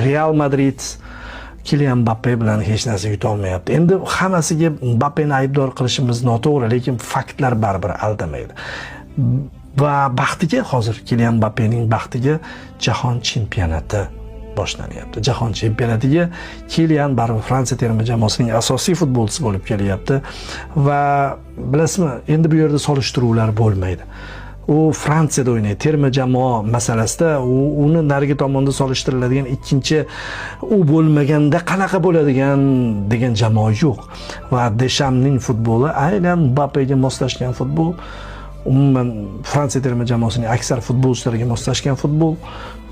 Real Madrid Kylian Mbappe bilan hech narsa yuta olmayapti. Endi hammasiga Mbappeni aybdor qilishimiz noto'g'ri, lekin faktlar baribir aldamaydi. Va baxtiga hozir Kylian Mbappening baxtiga jahon chempionati boshlanyapti. Jahon chempionatiga Kylian baribir Fransiya terma jamoasining asosiy futbolchisi bo'lib kelyapti va bilasizmi, endi bu yerda solishtiruvlar bo'lmaydi. U Fransiyada o'ynaydi. Terma jamoa masalasida uni narigi tomonda solishtiriladigan ikkinchi u bo'lmaganda qanaqa bo'ladigan degan jamoa yo'q. Va Deshamning futboli aynan Mbappega moslashgan futbol. Umuman Fransiya terma jamoasining aksar futbolchilariga moslashgan futbol.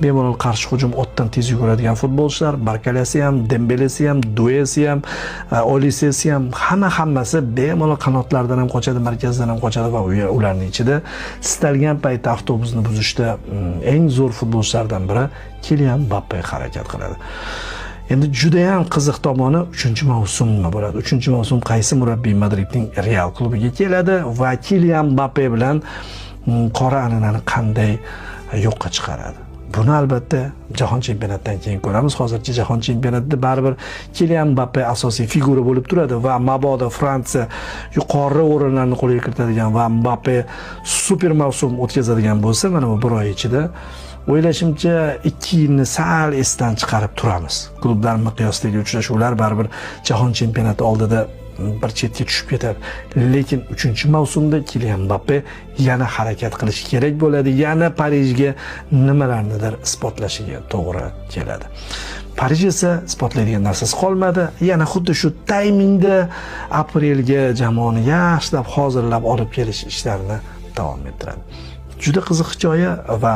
Bemalol qarshi hujum otdan tez yuguradigan futbolchilar, Barkalasi ham, Dembelesi ham, Duesi ham, Olisesi ham, hammasi bemalol qanotlardan ham qochadi, markazdan ham qochadi va ularning ichida istalgan paytda avtobusni buzishda eng zo'r futbolchilardan biri Kylian Mbappe harakat qiladi. Endi juda ham qiziq tomoni 3-mavsum nima bo'ladi? 3-mavsum qaysi murabbiy Madridning Real klubiga keladi va Kylian Mbappe bilan qora an'anani qanday yo'qqa chiqaradi? Buni albatta jahon chempionatidan keyin ko'ramiz. Hozircha jahon chempionatida baribir Kylian Mbappe asosiy figura bo'lib turadi va mabodo Fransiya yuqori o'rinlarni qo'lga kiritadigan va Mbappe super mavsum o'tkazadigan bo'lsa, mana bu bir oy ichida o'ylashimcha 2 yilni sal esdan chiqarib turamiz. Klublar miqyosidagi uchrashuvlar baribir jahon chempionati oldida bir chetga tushib ketadi. Lekin 3-mavsumda Kylian Mbappe yana harakat qilishi kerak bo'ladi. Yana Parijga nimalarnidir isbotlashiga to'g'ri keladi. Parij esa isbotlaydigan narsasi qolmadi. Yana xuddi shu taymingda aprelga jamoani yaxshilab hozirlab olib kelish ishlarini davom ettiradi. Juda qiziq hikoya va